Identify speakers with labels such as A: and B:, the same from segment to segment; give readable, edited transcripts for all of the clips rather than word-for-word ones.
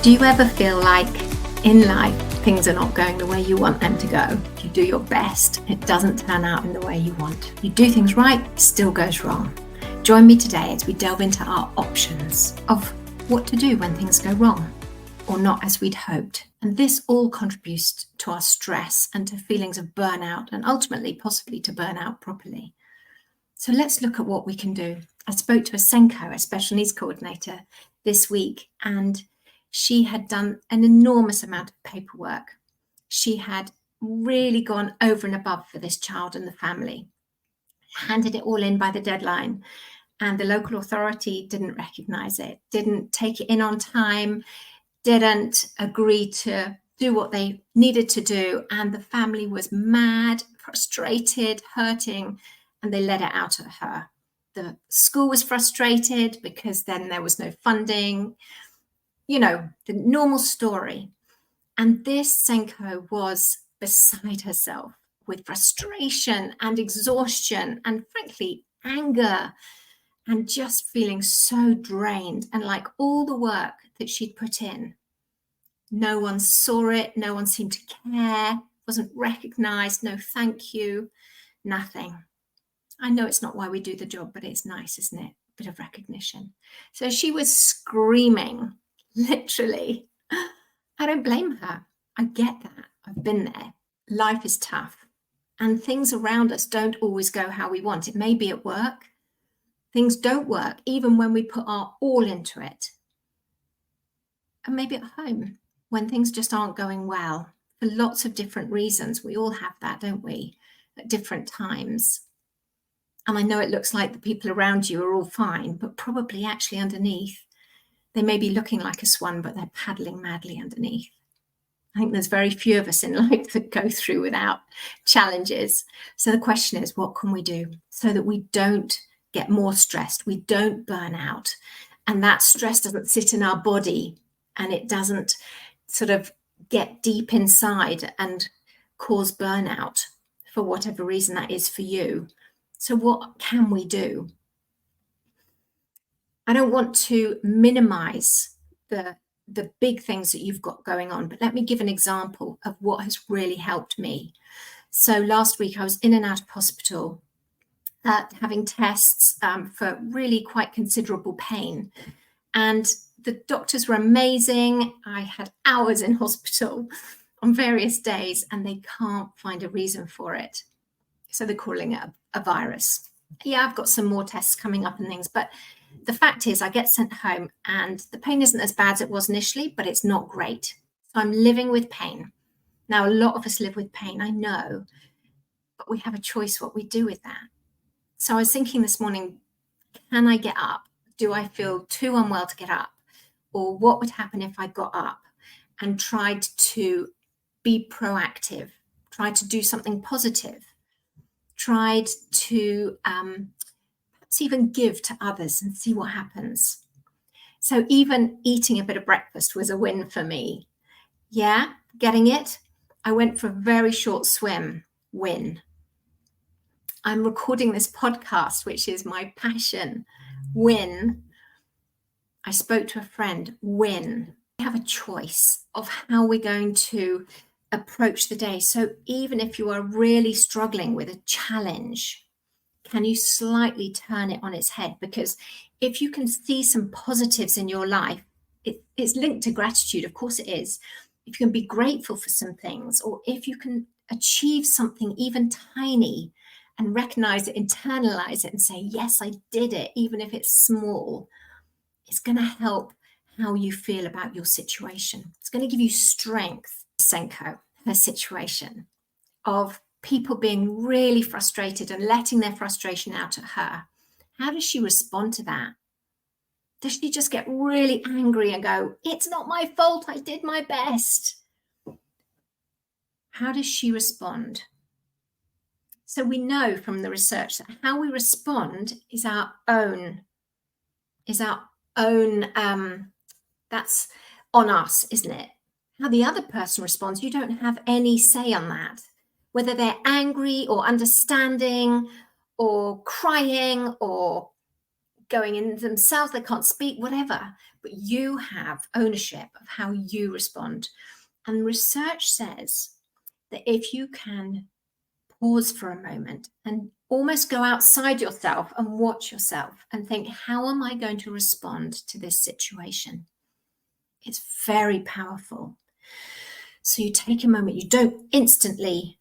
A: Do you ever feel like in life things are not going the way you want them to go? You do your best, it doesn't turn out in the way you want. You do things right, it still goes wrong. Join me today as we delve into our options of what to do when things go wrong or not as we'd hoped. And this all contributes to our stress and to feelings of burnout and ultimately possibly to burn out properly. So let's look at what we can do. I spoke to a SENCO, a special needs coordinator, this week, and she had done an enormous amount of paperwork. She had really gone over and above for this child and the family, handed it all in by the deadline, and the local authority didn't recognise it, didn't take it in on time, didn't agree to do what they needed to do, and the family was mad, frustrated, hurting, and they let it out at her. The school was frustrated because then there was no funding. You know, the normal story. And this SENCO was beside herself with frustration and exhaustion and frankly, anger, and just feeling so drained and like all the work that she'd put in. No one saw it. No one seemed to care, wasn't recognized. No, thank you, nothing. I know it's not why we do the job, but it's nice, isn't it? A bit of recognition. So she was screaming. Literally, I don't blame her. I get that. I've been there. Life is tough and things around us don't always go how we want. It may be at work. Things don't work even when we put our all into it. And maybe at home when things just aren't going well for lots of different reasons. We all have that, don't we? At different times. And I know it looks like the people around you are all fine, but probably actually underneath, they may be looking like a swan, but they're paddling madly underneath. I think there's very few of us in life that go through without challenges. So the question is, what can we do so that we don't get more stressed, we don't burn out, and that stress doesn't sit in our body and it doesn't sort of get deep inside and cause burnout for whatever reason that is for you. So what can we do? I don't want to minimize the big things that you've got going on, but let me give an example of what has really helped me. So last week I was in and out of hospital having tests for really quite considerable pain. And the doctors were amazing. I had hours in hospital on various days and they can't find a reason for it. So they're calling it a virus. Yeah, I've got some more tests coming up and things, but the fact is I get sent home and the pain isn't as bad as it was initially, but it's not great. So I'm living with pain. Now, a lot of us live with pain, I know, but we have a choice what we do with that. So I was thinking this morning, can I get up? Do I feel too unwell to get up? Or what would happen if I got up and tried to be proactive, tried to do something positive, tried to perhaps even give to others and see what happens. So even eating a bit of breakfast was a win for me. Yeah, getting it? I went for a very short swim. Win. I'm recording this podcast, which is my passion. Win. I spoke to a friend. Win. We have a choice of how we're going to approach the day. So even if you are really struggling with a challenge, can you slightly turn it on its head? Because if you can see some positives in your life, it's linked to gratitude. Of course it is. If you can be grateful for some things, or if you can achieve something even tiny and recognize it, internalize it and say, yes, I did it, even if it's small, it's going to help how you feel about your situation. It's going to give you strength. SENCO, her situation of people being really frustrated and letting their frustration out at her. How does she respond to that? Does she just get really angry and go, it's not my fault, I did my best? How does she respond? So we know from the research that how we respond is our own, that's on us, isn't it? How the other person responds, you don't have any say on that. Whether they're angry or understanding or crying or going in themselves, they can't speak, whatever. but you have ownership of how you respond. And research says that if you can pause for a moment and almost go outside yourself and watch yourself and think, how am I going to respond to this situation? It's very powerful. So you take a moment, you don't instantly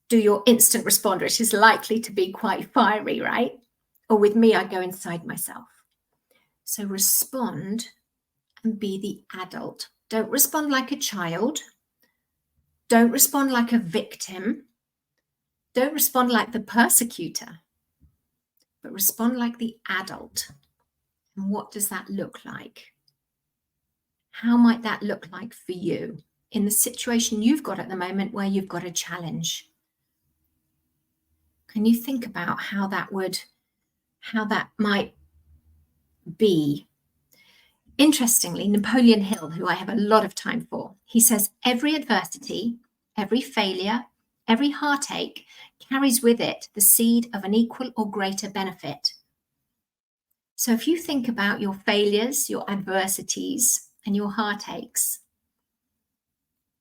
A: do your instant respond, which is likely to be quite fiery, right? Or with me, I go inside myself. So respond and be the adult. Don't respond like a child. Don't respond like a victim. Don't respond like the persecutor, but respond like the adult. And what does that look like? How might that look like for you in the situation you've got at the moment where you've got a challenge? Can you think about how that might be? Interestingly, Napoleon Hill, who I have a lot of time for, he says every adversity, every failure, every heartache carries with it the seed of an equal or greater benefit. So if you think about your failures, your adversities, and your heartaches,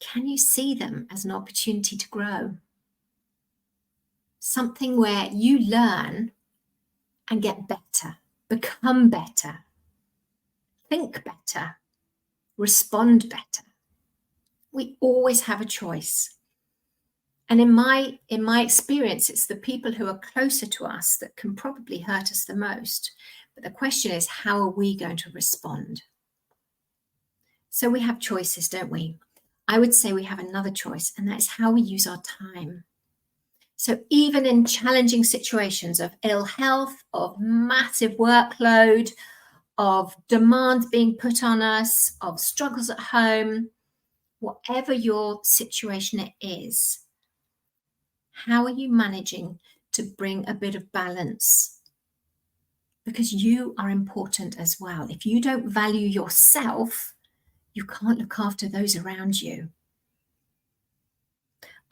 A: can you see them as an opportunity to grow? Something where you learn and get better, become better, think better, respond better. We always have a choice. And in my experience, it's the people who are closer to us that can probably hurt us the most. But the question is, how are we going to respond? So we have choices, don't we? I would say we have another choice, and that is how we use our time. So even in challenging situations of ill health, of massive workload, of demands being put on us, of struggles at home, whatever your situation it is, how are you managing to bring a bit of balance? Because you are important as well. If you don't value yourself, you can't look after those around you.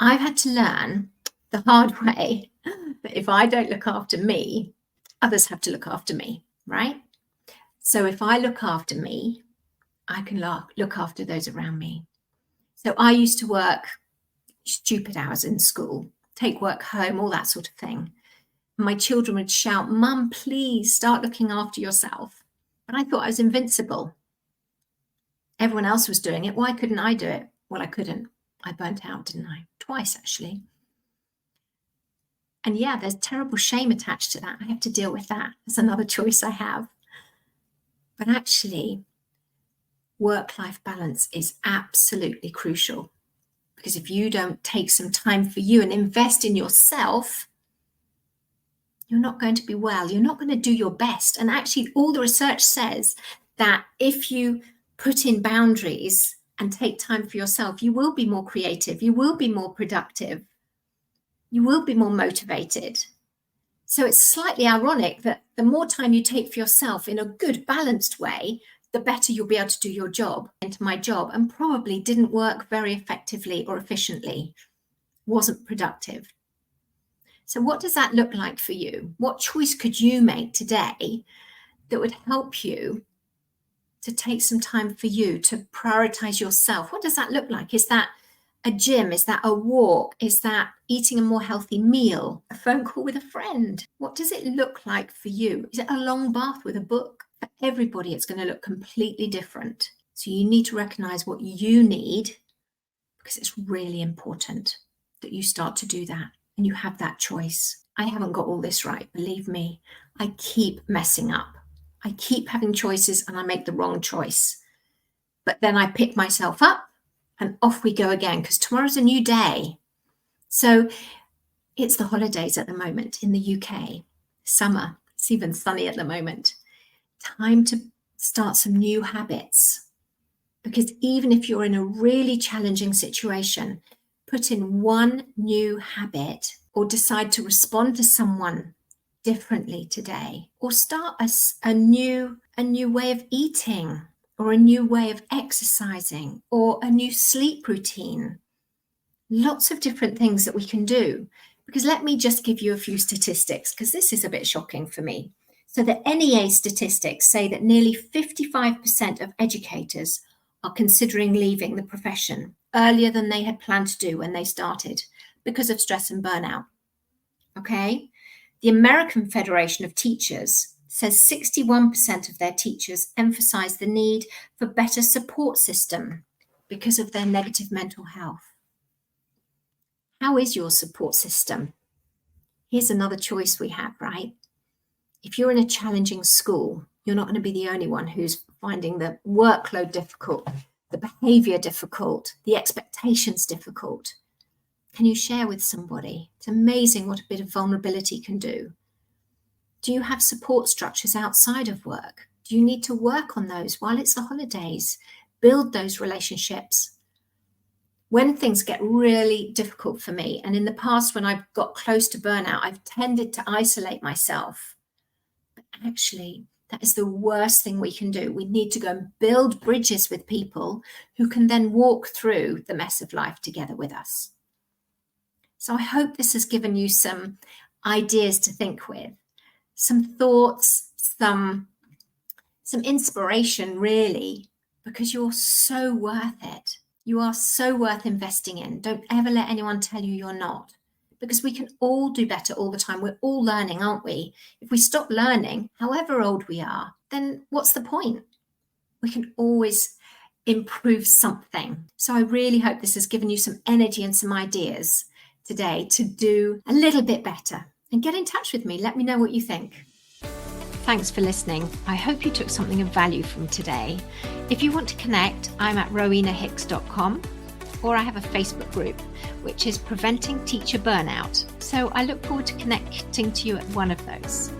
A: I've had to learn the hard way that if I don't look after me, others have to look after me, right? So if I look after me, I can look after those around me. So I used to work stupid hours in school, take work home, all that sort of thing. My children would shout, "Mum, please start looking after yourself." But I thought I was invincible. Everyone else was doing it. Why couldn't I do it? Well, I couldn't. I burnt out, didn't I? Twice, actually. And yeah, there's terrible shame attached to that. I have to deal with that. That's another choice I have. But actually, work-life balance is absolutely crucial. Because if you don't take some time for you and invest in yourself, you're not going to be well. You're not going to do your best. And actually, all the research says that if you put in boundaries and take time for yourself, you will be more creative. You will be more productive. You will be more motivated. So it's slightly ironic that the more time you take for yourself in a good, balanced way, the better you'll be able to do your job. Into my job, and probably didn't work very effectively or efficiently, wasn't productive. So what does that look like for you? What choice could you make today that would help you to take some time for you, to prioritize yourself? What does that look like? Is that a gym? Is that a walk? Is that eating a more healthy meal? A phone call with a friend? What does it look like for you? Is it a long bath with a book? For everybody, it's going to look completely different. So you need to recognize what you need, because it's really important that you start to do that and you have that choice. I haven't got all this right, believe me. I keep messing up. I keep having choices and I make the wrong choice. But then I pick myself up and off we go again, because tomorrow's a new day. So it's the holidays at the moment in the UK. Summer, it's even sunny at the moment. Time to start some new habits. Because even if you're in a really challenging situation, put in one new habit or decide to respond to someone differently today, or start a new way of eating, or a new way of exercising, or a new sleep routine. Lots of different things that we can do. Because let me just give you a few statistics, because this is a bit shocking for me. So the NEA statistics say that nearly 55% of educators are considering leaving the profession earlier than they had planned to do when they started because of stress and burnout. Okay? The American Federation of Teachers says 61% of their teachers emphasize the need for better support system because of their negative mental health. How is your support system? Here's another choice we have, right? If you're in a challenging school, you're not going to be the only one who's finding the workload difficult, the behavior difficult, the expectations difficult. Can you share with somebody? It's amazing what a bit of vulnerability can do. Do you have support structures outside of work? Do you need to work on those while it's the holidays? Build those relationships. When things get really difficult for me, and in the past when I've got close to burnout, I've tended to isolate myself. But actually, that is the worst thing we can do. We need to go and build bridges with people who can then walk through the mess of life together with us. So I hope this has given you some ideas to think with, some thoughts, some inspiration, really, because you're so worth it. You are so worth investing in. Don't ever let anyone tell you you're not, because we can all do better all the time. We're all learning, aren't we? If we stop learning, however old we are, then what's the point? We can always improve something. So I really hope this has given you some energy and some ideas today to do a little bit better. And get in touch with me. Let me know what you think. Thanks for listening. I hope you took something of value from today. If you want to connect, I'm at rowenahicks.com, or I have a Facebook group, which is Preventing Teacher Burnout. So I look forward to connecting to you at one of those.